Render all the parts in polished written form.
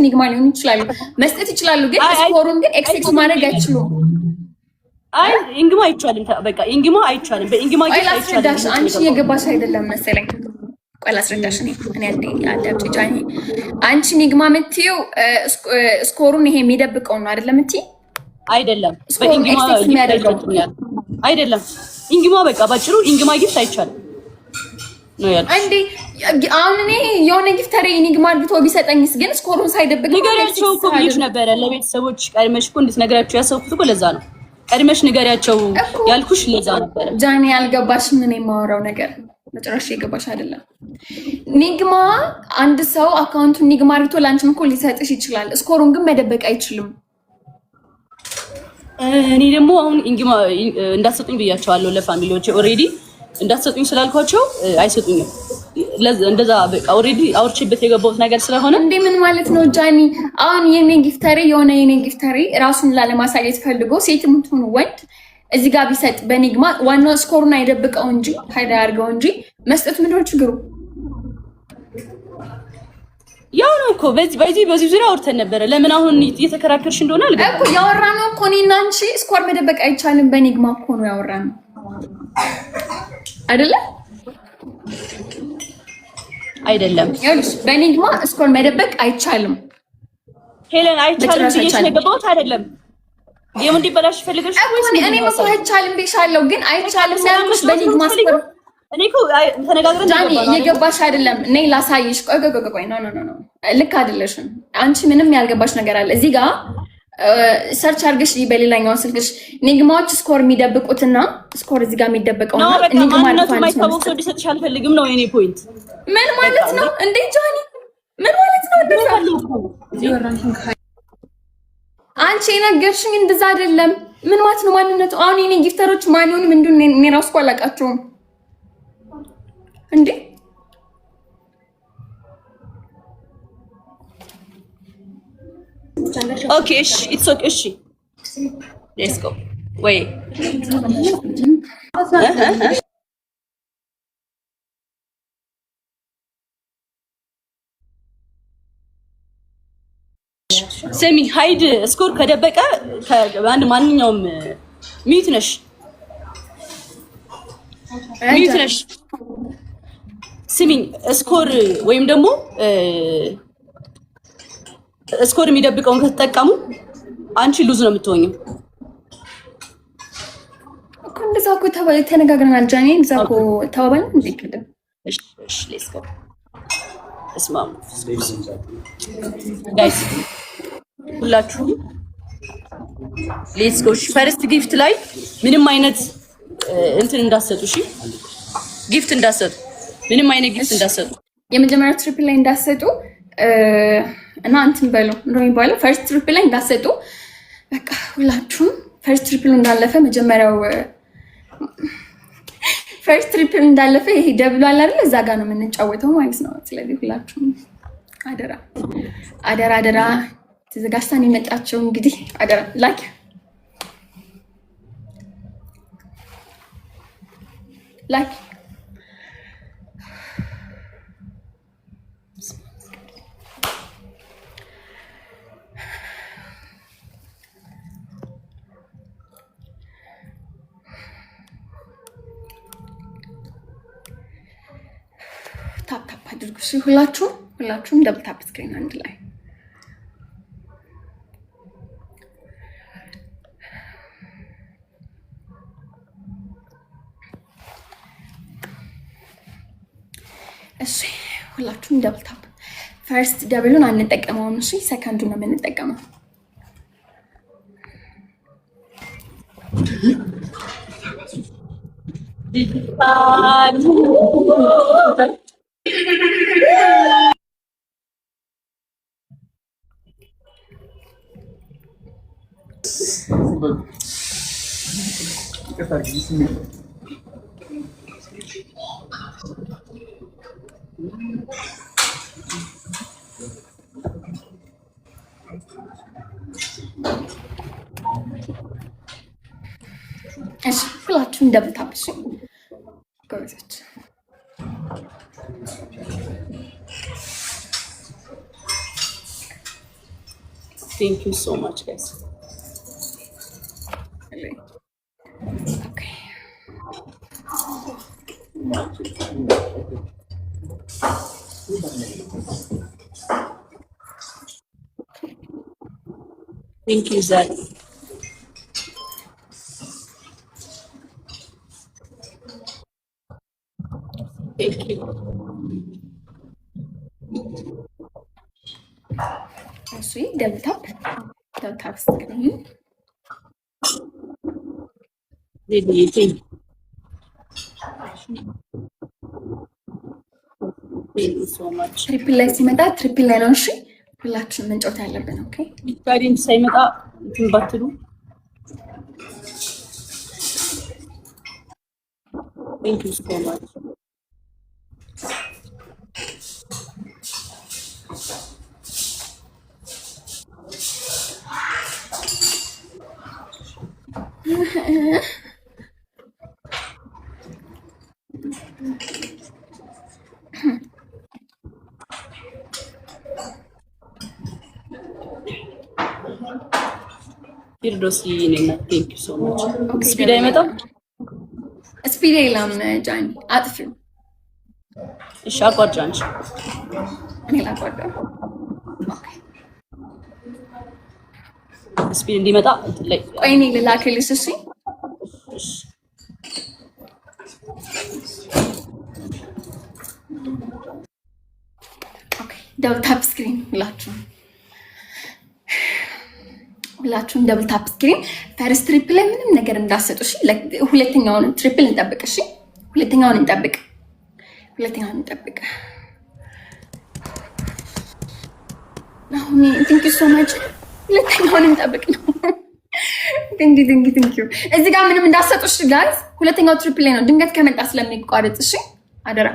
ኒግማ ሊሆን ይችላሉ መስጠት ይችላሉ ግን ስኮሩን ግን ኤክስ ማድረግ አይችሉም አይ ኢንግማ አይቻልም በቃ ኢንግማ አይቻልም በኢንግማ ግን አይቻልም አንቺ የገባሽ አይደለም መሰለኝ ቆይ ላስረዳሽ እኔ አዳምጪ ጃኒ አንቺ ኒግማ የምትይው ስኮሩን ይሄ የሚደብቀው ነው አይደለም እንቲ አይደለም በኢንግማ አይደለም ኢንግማ በቃ ባጭሩ ኢንግማ ጊፍት አይቻልም ነው ያለው እንዴ አሁን እኔ የሆነ ጊፍተር ኒግማ አድርጎ ቢሰጠኝስ ግን ስኮሩን ሳይደብቅ ንገሪያቸው እኮ ብዬሽ ነበረ ለቤተሰቦች ቀድመሽ እኮ እንድትነግራቸው ያሰብኩት እኮ ለዛ ነው ቀድመሽ ንገሪያቸው ያልኩሽ ለዛ ነበር ጃኒ ያልገባሽም ምን የማወራው ነገር መጨረሻ የገባሽ አይደለም ኒግማ አንድ ሰው አካውንቱን ኒግማ አድርጎ ላንቺም እኮ ሊሰጥሽ ይችላል ስኮሩን ግን መደበቅ አይችልም እኔ ደግሞ አሁን ኢንግማ እንዳትሰጡኝ ብያቸዋለሁ ለፋሚሊዎቼ ኦሬዲ እንዳትሰጡኝ ስላልኳቸው አይሰጡኝም እንደዛ በቃ ኦሬዲ አውርቼበት የገባሁት ነገር ስለሆነ እንዴ ምን ማለት ነው ጃኒ አሁን የኔ ጊፍተሪ ራሱን ላለማሳየት ፈልጎ ሴትም ትሁን ወንድ እዚህ ጋር ቢሰጥ በኒግማ ዋናው ስኮሩን አይደብቀው እንጂ ፋይዳ ያርገው እንጂ መስጠት ምንድነው ችግሩ ያው ነው እኮ በዚህ ዙሪያ አውርተን ነበረ ለምን አሁን እየተከራከርሽ እንደሆነ አልገባም እኮ ያወራነው እኮ እኔና አንቺ ስኮር መደበቅ አይቻልም በኒግማ እኮ ነው ያወራነው አይደለም ይኸውልሽ በኒግማ ስኮር መደበቅ አይቻልም ሄለን አይቻልም ብዬሽ የገባሁት አይደለም ጌሙ እንዲበላሽ ፈልገሽ ወይስ እኔ እኮ አይቻልም ብዬሻለሁ ግን አይቻልም ያልኩሽ በኒግማ ስኮር እኔ እኮ ተነጋግረን ጃኒ እየገባሽ አይደለም እኔ ላሳይሽ ቆይ ኖ ልክ አይደለሽም አንቺ ምንም ያልገባሽ ነገር አለ እዚህ ጋር ሰርች አድርገሽ በሌላኛው ስልክሽ ኒግማዎች ስኮር የሚደብቁትና ስኮር እዚህ ጋር የሚደብቀው ነው ኒግማ ማለት ነው ሰው ዲሰጥሽ አልፈልግም ነው የኔ ፖይንት ምን ማለት ነው እንዴ ጃኒ ምን ማለት ነው እንደዛ አንቺ የነገርሽኝ እንደዛ አይደለም ምን ማለት ነው ማንነቱ አሁን የኔ ጊፍተሮች ማን ይሁን ምንድን ነው እኔ ራሱ አላውቃቸውም እንዴ Okay, it's okay. Let's go. Wait. ሰሚ ሃይድ ስኮር ከደበቀ ከአንድ ማንኛውም ሚት ነሽ ስሚኝ ስኮር ወይም ደግሞ ስኮር የሚደብቀውን ከተጠቀሙ አንቺ ሉዝ ነው የምትሆኚው እኮ እንደዛ እኮ ተነጋግረናል ጃኒ እንደዛ እኮ ተባባልን እንዴ ቅድም እሺ ሌትስ ጎ እስማሙ ጋይስ ሁላችሁም ሌትስ ጎ ፈርስት ጊፍት ላይ ምንም አይነት እንትን እንዳሰጡ እሺ ጊፍት እንዳሰጡ ምንም አይነት ጊፍት እንዳሰጡ የመጀመሪያው ትሪፕል ላይ እንዳሰጡ እና እንትን በለው ነው የሚባለው ፈርስት ትሪፕል ላይ እንዳሰጡ በቃ ሁላችሁም ፈርስት ትሪፕል እንዳለፈ መጀመሪያው ፈርስት ትሪፕል እንዳለፈ ይሄ ደብሉ አለ አይደል እዛ ጋር ነው የምንጫወተው ማለት ነው ስለዚህ ሁላችሁም አደራ ተዘጋጅተን የመጣችሁ እንግዲህ አደራ ላይክ ታፕ አድርጉ ሁላችሁም ደብል ታፕ ስክሪን አንድ ላይ እሺ ሁላችሁም ደብል ታፕ ፈርስት ደብሉን አንጠቀመውም እሺ ሰከንዱን ነው የምንጠቀመው እሺ ሁላችሁም ደብል ታፕ እሺ ጎበዞች Thank you so much, guys. Okay. Thank you, Zach. Thank you. Sweet, double tap screen. Really, thank you so much. ትሪፕል ላይ ሲመጣ ትሪፕል ላይ ነው። እሺ ሁላችንም መንጫወት ያለብን። ኦኬ ታዲያ ሳይመጣ እንትን ባትሉ Thank you so much. Firdosi Nina, thank you so much. Okay, Speed አይመጣም? ስፒድ የለም ጃኒ አጥፊው። እሺ አቋርጭ አንቺ። እኔ ላቋርጠው። ኦኬ ስፒድ እንዲመጣ ላይ ቆይ እኔ ልላክልሽ። እሺ ኦኬ ደብል ታፕ ስክሪን ሁላችሁም ደብል ታፕ ስክሪን ፈርስት ትሪፕል ላይ ምንም ነገር እንዳሰጡ። እሺ ሁለተኛውን ትሪፕል እንጠብቅ። እሺ ሁለተኛውን እንጠብቅ። አሁን ቲንክ ዩ ሶ ማች። ሁለተኛውን እንጠብቅ ነው። ቲንክ ዩ እዚህ ጋር ምንም እንዳሰጡ። እሺ ጋይስ ሁለተኛው ትሪፕል ላይ ነው። ድንገት ከመጣ ስለሚቋረጥ እሺ አደራ።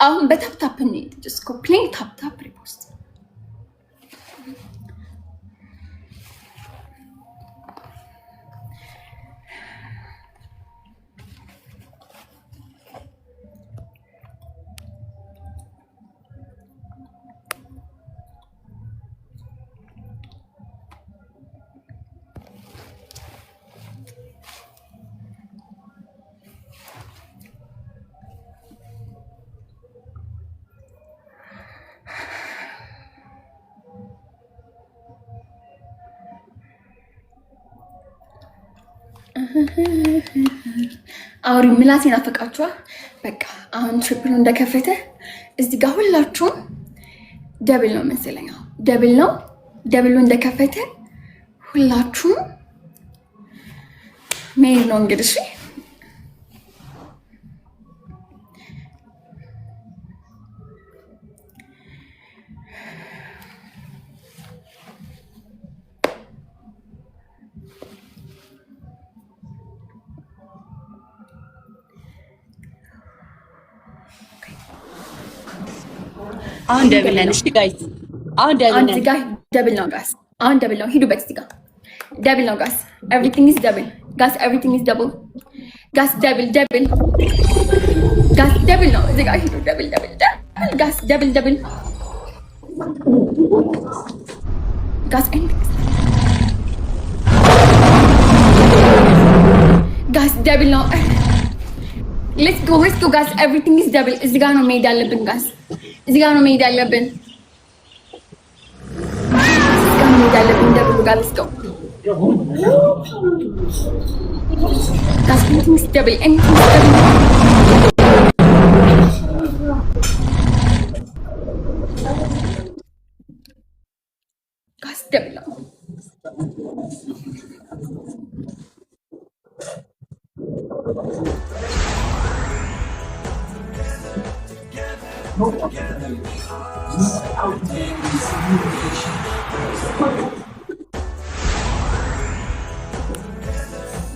አሁን በታፕ ታፕ እንሂድ። ጀስት ኮፕሊንግ ታፕ ታፕ ሪፖስት አውሪ ምላሴ ናፈቃችኋል። በቃ አሁን ትሪፕሉ እንደከፈተ እዚህ ጋር ሁላችሁም ደብል ነው መሰለኝ። ደብል ነው። ደብሉ እንደከፈተ ሁላችሁም መሄድ ነው እንግዲህ። እሺ አሁን ደብል ነን። እሺ ጋይስ አሁን ደብል ነን። እዚህ ጋር ደብል ነው ጋስ። አሁን ደብል ነው። ሂዱበት። እዚህ ጋር ደብል ነው ጋስ። ኤቭሪቲንግ ኢዝ ደብል ጋስ። ኤቭሪቲንግ ኢዝ ደብል ጋስ። ደብል ጋስ። ደብል ነው። እዚህ ጋር ሂዱ። ደብል ጋስ። ደብል ጋስ። ጋስ ደብል ነው። ሌትስ ጎ ጋስ። ኤቭሪቲንግ ኢዝ ደብል። እዚህ ጋር ነው መሄድ ያለብን ጋስ። እዚህ ጋር ነው መሄድ ያለብን። ደብሉ ጋር ሌትስ ጎ ጋስ። ኤቭሪቲንግ ኢዝ ደብል ጋስ። ደብል ነው።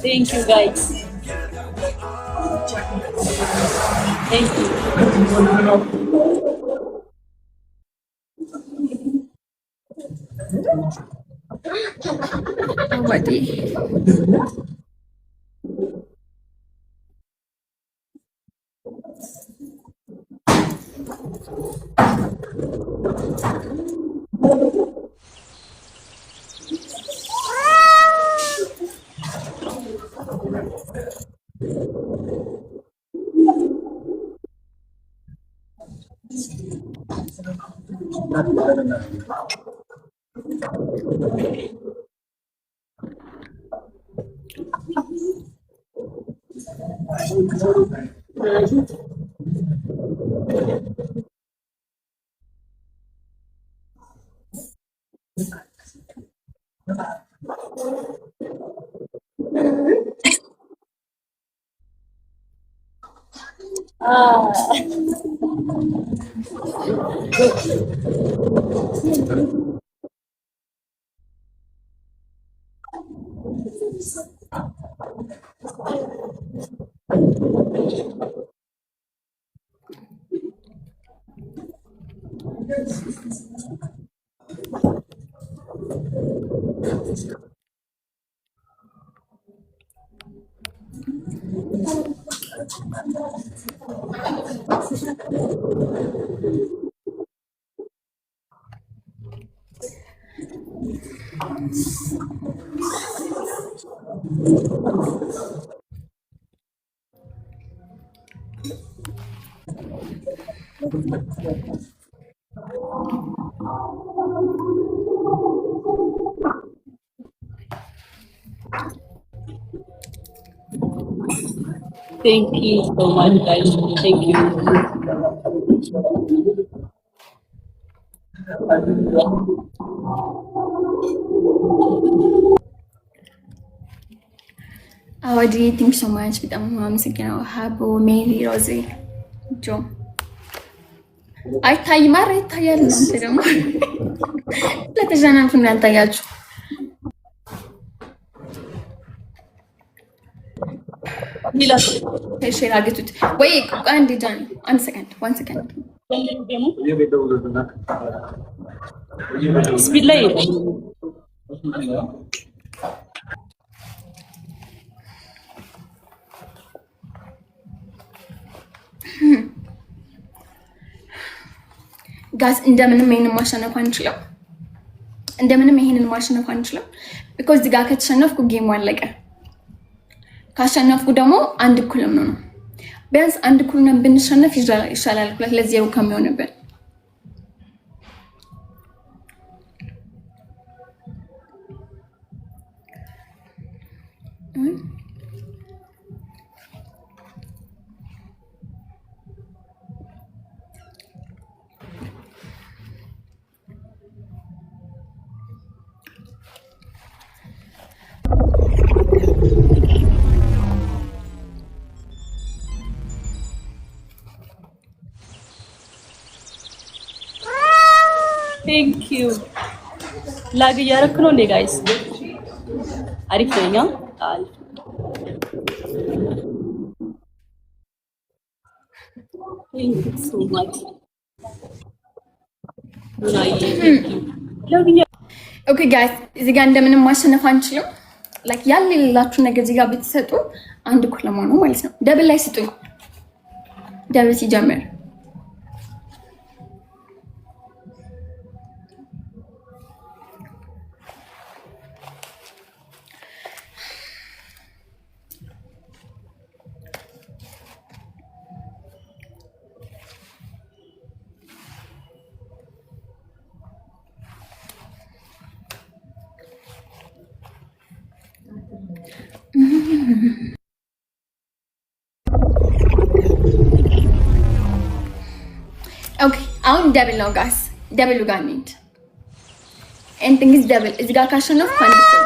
Thank you guys. Thank you. Thank you so much, guys. Thank you. Awadi, thank you so much. በጣም አመሰግናለሁ። ሀቦ ሜሪ ሮዚ ጆ አይታይ ማር ይታያል። እናንተ ደግሞ ለተጀናንቱ እንዳልታያችሁ ሌላ ሼር አድርጉት ወይ አንድ ጃን አንድ ሰከንድ ዋን ሰከንድ ስፒድ ላይ ጋስ እንደምንም ይሄንን ማሸነፍ አንችልም። እንደምንም ይሄንን ማሸነፍ አንችልም። ቢኮዝ እዚህ ጋር ከተሸነፍኩ ጌሙ አለቀ። ካሸነፍኩ ደግሞ አንድ እኩል ነው። ቢያንስ አንድ እኩል ነው ብንሸነፍ ይሻላል 2-0 ከሚሆንብን። ቴንክ ዩ ላግ እያደረክ ነው እንዴ ጋይስ? አሪፍ ነኝ። አሪፍ ቴንክ ዩ ሶ ማች ኦኬ ጋይስ እዚህ ጋር እንደምንም ማሸነፍ አንችልም። ላይክ ያለ የሌላችሁ ነገር እዚህ ጋር ብትሰጡ አንድ እኩል ለመሆኑ ማለት ነው። ደብል ላይ ስጡኝ። ደብል ሲጀምር ኦኬ አሁን ደብል ነው ጋስ ደብሉ ጋር እንሂድ። ኤንቲንግስ ደብል እዚህ ጋር ካሸነፍኩ አንድ እኩል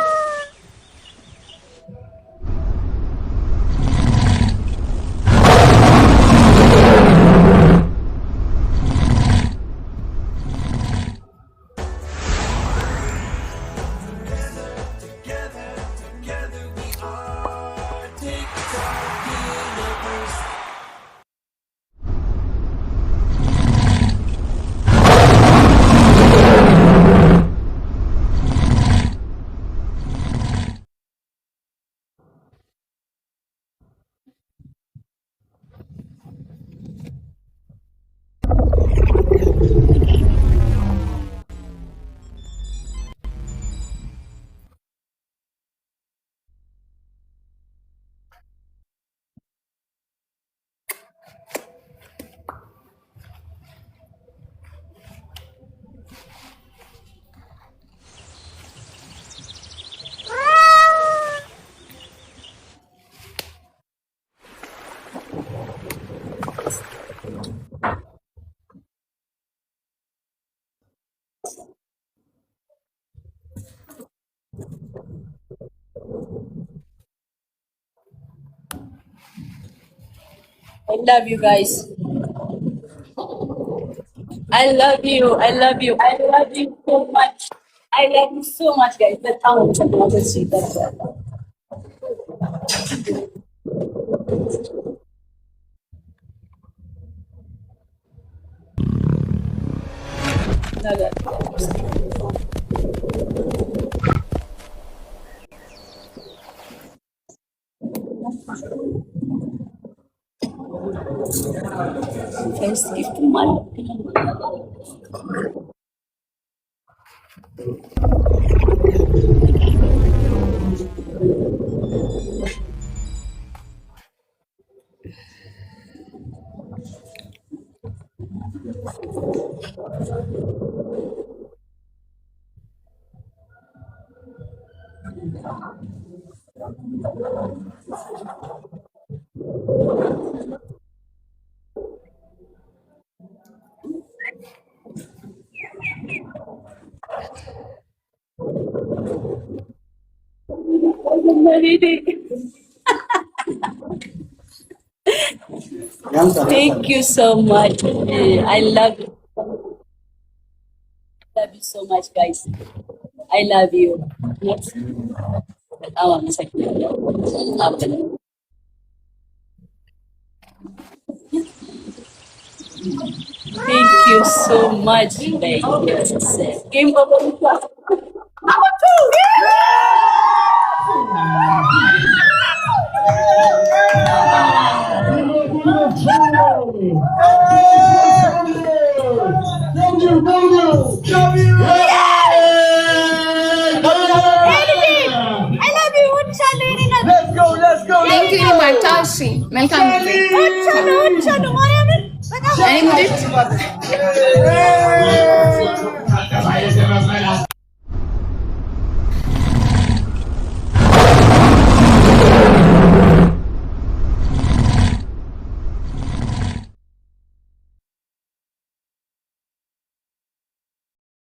I love you guys. I love you. I love you. I love you so much. I love you so much, guys. That's how I'm going to see that. First gift money. Thank you so much. I love you. Love you so much, guys. I love you. Next. I want to say thank you so much, baby. Game over. Number 2. I love you. Let's go. Thank you Martashi. Welcome. Any